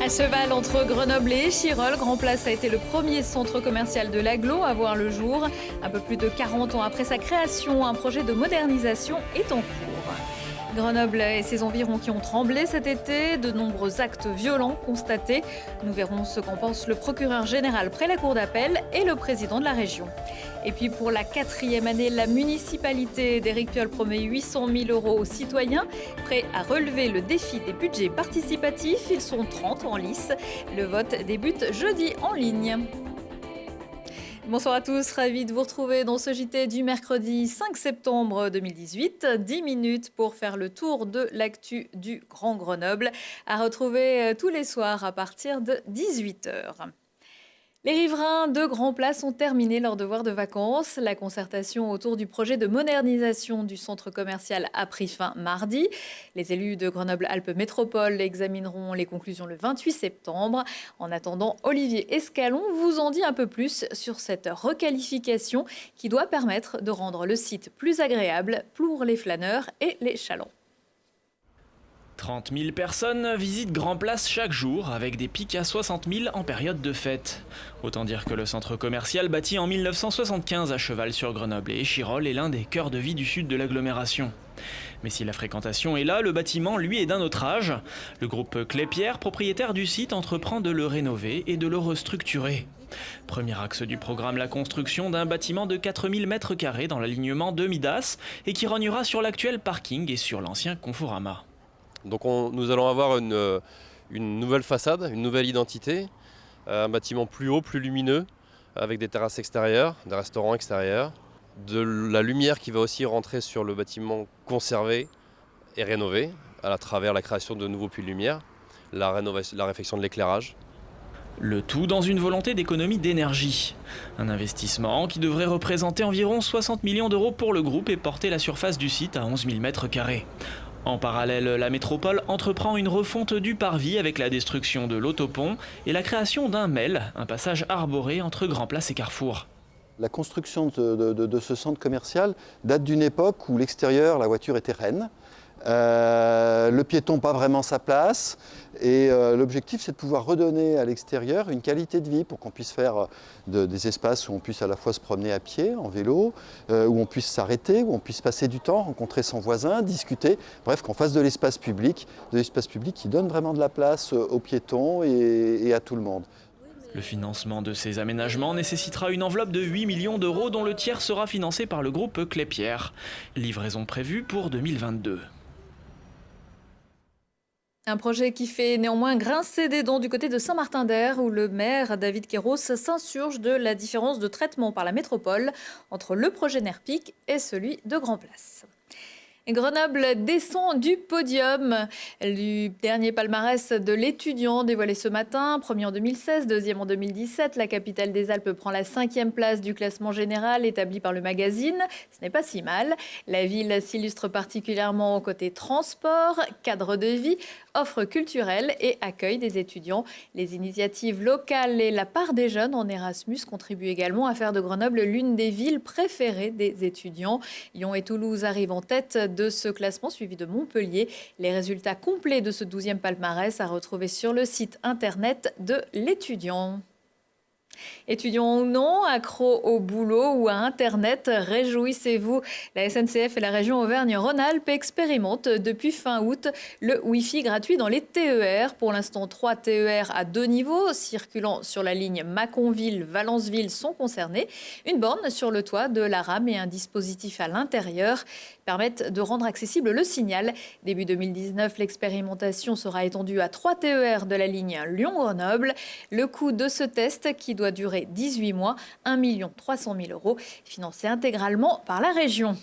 cheval entre Grenoble et Échirolles, Grand Place a été le premier centre commercial de l'agglo à voir le jour. Un peu plus de 40 ans après sa création, un projet de modernisation est en cours. Grenoble et ses environs qui ont tremblé cet été, de nombreux actes violents constatés. Nous verrons ce qu'en pense le procureur général près la cour d'appel et le président de la région. Et puis pour la 4e année, la municipalité d'Éric Piolle promet 800 000 € aux citoyens prêts à relever le défi des budgets participatifs. Ils sont 30 en lice. Le vote débute jeudi en ligne. Bonsoir à tous, ravi de vous retrouver dans ce JT du mercredi 5 septembre 2018. 10 minutes pour faire le tour de l'actu du Grand Grenoble, à retrouver tous les soirs à partir de 18h. Les riverains de Grand Place ont terminé leur devoir de vacances. La concertation autour du projet de modernisation du centre commercial a pris fin mardi. Les élus de Grenoble-Alpes Métropole examineront les conclusions le 28 septembre. En attendant, Olivier Escalon vous en dit un peu plus sur cette requalification qui doit permettre de rendre le site plus agréable pour les flâneurs et les chalands. 30 000 personnes visitent Grand Place chaque jour, avec des pics à 60 000 en période de fête. Autant dire que le centre commercial, bâti en 1975 à cheval sur Grenoble et Échirolles, est l'un des cœurs de vie du sud de l'agglomération. Mais si la fréquentation est là, le bâtiment, lui, est d'un autre âge. Le groupe Clépierre, propriétaire du site, entreprend de le rénover et de le restructurer. Premier axe du programme, la construction d'un bâtiment de 4000 m² dans l'alignement de Midas et qui rognera sur l'actuel parking et sur l'ancien Conforama. Donc nous allons avoir une nouvelle façade, une nouvelle identité, un bâtiment plus haut, plus lumineux, avec des terrasses extérieures, des restaurants extérieurs, de la lumière qui va aussi rentrer sur le bâtiment conservé et rénové à travers la création de nouveaux puits de lumière, la réfection de l'éclairage. Le tout dans une volonté d'économie d'énergie. Un investissement qui devrait représenter environ 60 millions d'euros pour le groupe et porter la surface du site à 11 000 m². En parallèle, la métropole entreprend une refonte du parvis avec la destruction de l'autopont et la création d'un MEL, un passage arboré entre Grand Place et Carrefour. La construction de ce centre commercial date d'une époque où l'extérieur, la voiture était reine. Le piéton pas vraiment sa place et l'objectif c'est de pouvoir redonner à l'extérieur une qualité de vie pour qu'on puisse faire des espaces où on puisse à la fois se promener à pied, en vélo, où on puisse s'arrêter, où on puisse passer du temps, rencontrer son voisin, discuter, bref qu'on fasse de l'espace public qui donne vraiment de la place aux piétons et à tout le monde. Le financement de ces aménagements nécessitera une enveloppe de 8 millions d'euros dont le tiers sera financé par le groupe Clépierre. Livraison prévue pour 2022. Un projet qui fait néanmoins grincer des dents du côté de Saint-Martin-d'Hères où le maire David Queiroz s'insurge de la différence de traitement par la métropole entre le projet NERPIC et celui de Grand Place. Grenoble descend du podium du dernier palmarès de l'étudiant dévoilé ce matin. Premier en 2016, deuxième en 2017. La capitale des Alpes prend la 5e place du classement général établi par le magazine. Ce n'est pas si mal. La ville s'illustre particulièrement au côté transport, cadre de vie, offre culturelle et accueil des étudiants. Les initiatives locales et la part des jeunes en Erasmus contribuent également à faire de Grenoble l'une des villes préférées des étudiants. Lyon et Toulouse arrivent en tête de ce classement, suivi de Montpellier. Les résultats complets de ce 12e palmarès à retrouver sur le site internet de l'étudiant. Étudiants ou non, accros au boulot ou à Internet, réjouissez-vous. La SNCF et la région Auvergne-Rhône-Alpes expérimentent depuis fin août le Wi-Fi gratuit dans les TER. Pour l'instant, 3 TER à 2 niveaux circulant sur la ligne Mâcon-Ville-Valenceville sont concernés. Une borne sur le toit de la rame et un dispositif à l'intérieur permettent de rendre accessible le signal. Début 2019, l'expérimentation sera étendue à 3 TER de la ligne Lyon-Grenoble. Le coût de ce test, qui doit durer 18 mois, 1 300 000 €, financé intégralement par la région.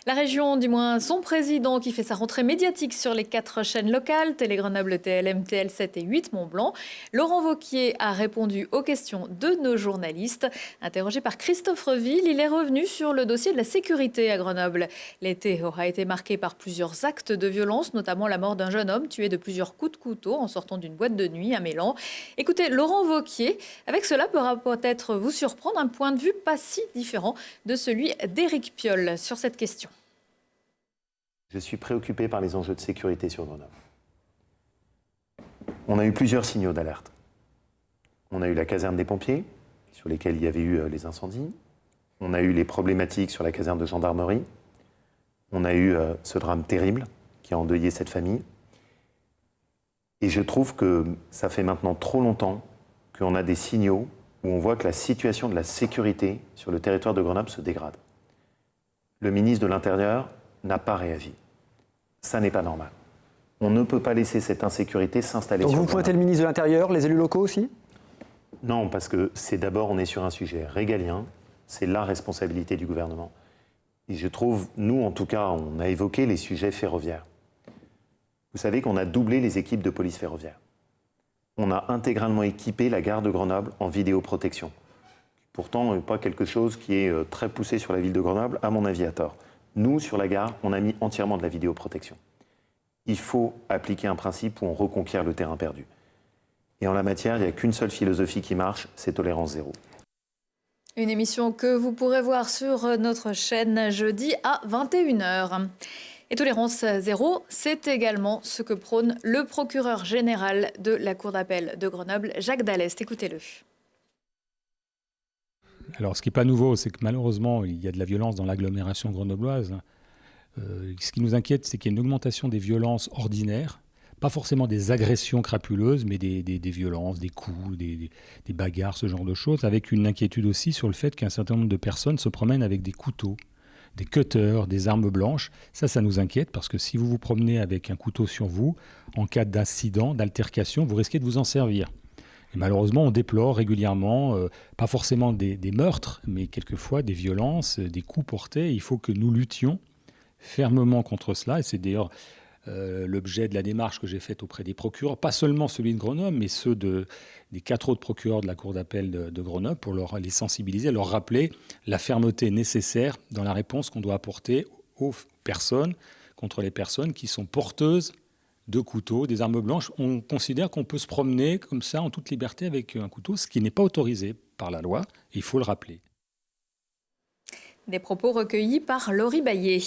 La région, du moins son président, qui fait sa rentrée médiatique sur les 4 chaînes locales, Télé Grenoble, TLM, TL7 et 8 Mont-Blanc. Laurent Wauquiez a répondu aux questions de nos journalistes. Interrogé par Christophe Reville, il est revenu sur le dossier de la sécurité à Grenoble. L'été aura été marqué par plusieurs actes de violence, notamment la mort d'un jeune homme tué de plusieurs coups de couteau en sortant d'une boîte de nuit à Mélan. Écoutez, Laurent Wauquiez, avec cela pourra peut-être vous surprendre, un point de vue pas si différent de celui d'Éric Piolle sur cette question. Je suis préoccupé par les enjeux de sécurité sur Grenoble. On a eu plusieurs signaux d'alerte. On a eu la caserne des pompiers, sur lesquels il y avait eu les incendies. On a eu les problématiques sur la caserne de gendarmerie. On a eu ce drame terrible qui a endeuillé cette famille. Et je trouve que ça fait maintenant trop longtemps qu'on a des signaux où on voit que la situation de la sécurité sur le territoire de Grenoble se dégrade. Le ministre de l'Intérieur n'a pas réagi. Ça n'est pas normal. On ne peut pas laisser cette insécurité s'installer sur Grenoble. Donc vous pointez le ministre de l'Intérieur, les élus locaux aussi ? Non, parce que c'est d'abord, on est sur un sujet régalien, c'est la responsabilité du gouvernement. Et je trouve, nous en tout cas, on a évoqué les sujets ferroviaires. Vous savez qu'on a doublé les équipes de police ferroviaire. On a intégralement équipé la gare de Grenoble en vidéoprotection. Pourtant, pas quelque chose qui est très poussé sur la ville de Grenoble, à mon avis à tort. Nous, sur la gare, on a mis entièrement de la vidéoprotection. Il faut appliquer un principe où on reconquiert le terrain perdu. Et en la matière, il n'y a qu'une seule philosophie qui marche, c'est tolérance zéro. Une émission que vous pourrez voir sur notre chaîne jeudi à 21h. Et tolérance zéro, c'est également ce que prône le procureur général de la Cour d'appel de Grenoble, Jacques Dallest. Écoutez-le. Alors, ce qui n'est pas nouveau, c'est que malheureusement, il y a de la violence dans l'agglomération grenobloise. Ce qui nous inquiète, c'est qu'il y a une augmentation des violences ordinaires, pas forcément des agressions crapuleuses, mais des violences, des coups, des bagarres, ce genre de choses, avec une inquiétude aussi sur le fait qu'un certain nombre de personnes se promènent avec des couteaux, des cutters, des armes blanches. Ça nous inquiète, parce que si vous vous promenez avec un couteau sur vous, en cas d'incident, d'altercation, vous risquez de vous en servir. Et malheureusement, on déplore régulièrement, pas forcément des meurtres, mais quelquefois des violences, des coups portés. Il faut que nous luttions fermement contre cela. Et c'est d'ailleurs l'objet de la démarche que j'ai faite auprès des procureurs, pas seulement celui de Grenoble, mais ceux des 4 autres procureurs de la Cour d'appel de Grenoble, pour les sensibiliser, leur rappeler la fermeté nécessaire dans la réponse qu'on doit apporter aux personnes, contre les personnes qui sont porteuses de couteaux, des armes blanches. On considère qu'on peut se promener comme ça en toute liberté avec un couteau, ce qui n'est pas autorisé par la loi, il faut le rappeler. Des propos recueillis par Laurie Baillet.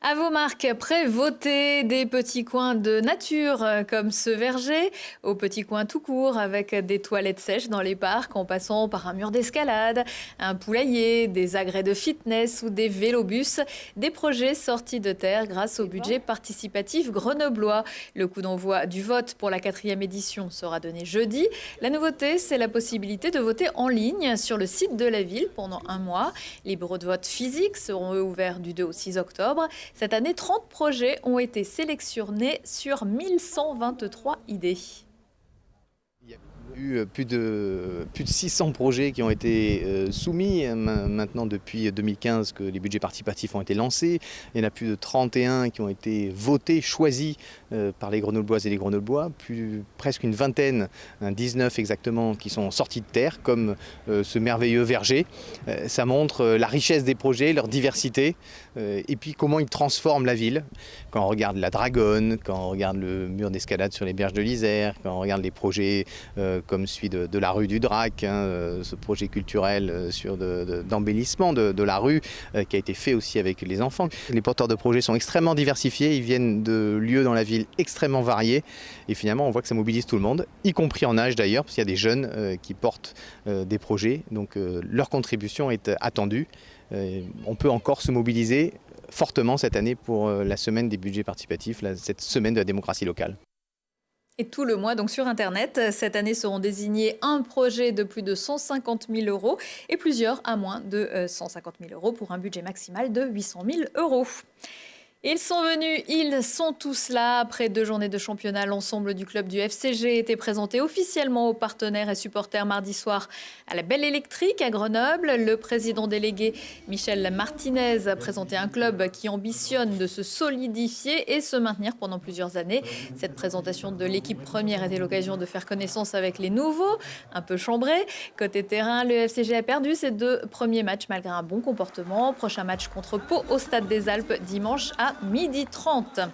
À vos marques, prévotez des petits coins de nature comme ce verger, aux petits coins tout court avec des toilettes sèches dans les parcs en passant par un mur d'escalade, un poulailler, des agrès de fitness ou des vélobus, des projets sortis de terre grâce au budget participatif grenoblois. Le coup d'envoi du vote pour la 4e édition sera donné jeudi. La nouveauté, c'est la possibilité de voter en ligne sur le site de la ville pendant un mois. Les bureaux de vote physiques seront eux ouverts du 2 au 6 octobre. Cette année, 30 projets ont été sélectionnés sur 1123 idées. Il y a eu plus de 600 projets qui ont été soumis maintenant depuis 2015 que les budgets participatifs ont été lancés. Il y en a plus de 31 qui ont été votés, choisis par les Grenobloises et les Grenoblois. Presque une vingtaine, 19 exactement, qui sont sortis de terre, comme ce merveilleux verger. Ça montre la richesse des projets, leur diversité, et puis comment ils transforment la ville. Quand on regarde la Dragonne, quand on regarde le mur d'escalade sur les berges de l'Isère, quand on regarde les projets comme celui de la rue du Drac, ce projet culturel d'embellissement de la rue qui a été fait aussi avec les enfants. Les porteurs de projets sont extrêmement diversifiés, ils viennent de lieux dans la ville extrêmement variés et finalement on voit que ça mobilise tout le monde, y compris en âge d'ailleurs, parce qu'il y a des jeunes qui portent des projets, donc leur contribution est attendue. On peut encore se mobiliser fortement cette année pour la semaine des budgets participatifs, cette semaine de la démocratie locale. Et tout le mois, donc sur Internet, cette année seront désignés un projet de plus de 150 000 € et plusieurs à moins de 150 000 € pour un budget maximal de 800 000 €. Ils sont venus, ils sont tous là. Après 2 journées de championnat, l'ensemble du club du FCG était présenté officiellement aux partenaires et supporters mardi soir à la Belle Électrique à Grenoble. Le président délégué Michel Martinez a présenté un club qui ambitionne de se solidifier et se maintenir pendant plusieurs années. Cette présentation de l'équipe première était l'occasion de faire connaissance avec les nouveaux, un peu chambrés. Côté terrain, le FCG a perdu ses 2 premiers matchs malgré un bon comportement. Prochain match contre Pau au Stade des Alpes dimanche à 12h30.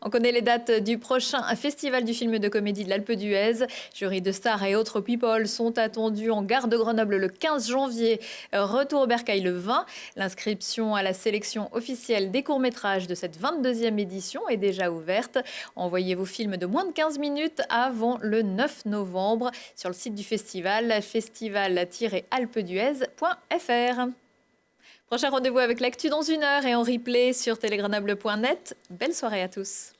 On connaît les dates du prochain festival du film de comédie de l'Alpe d'Huez. Jury de stars et autres people sont attendus en gare de Grenoble le 15 janvier. Retour au Bercail le 20. L'inscription à la sélection officielle des courts-métrages de cette 22e édition est déjà ouverte. Envoyez vos films de moins de 15 minutes avant le 9 novembre sur le site du festival, festival-alpeduez.fr. Prochain rendez-vous avec l'actu dans 1 heure et en replay sur telegrenoble.net. Belle soirée à tous.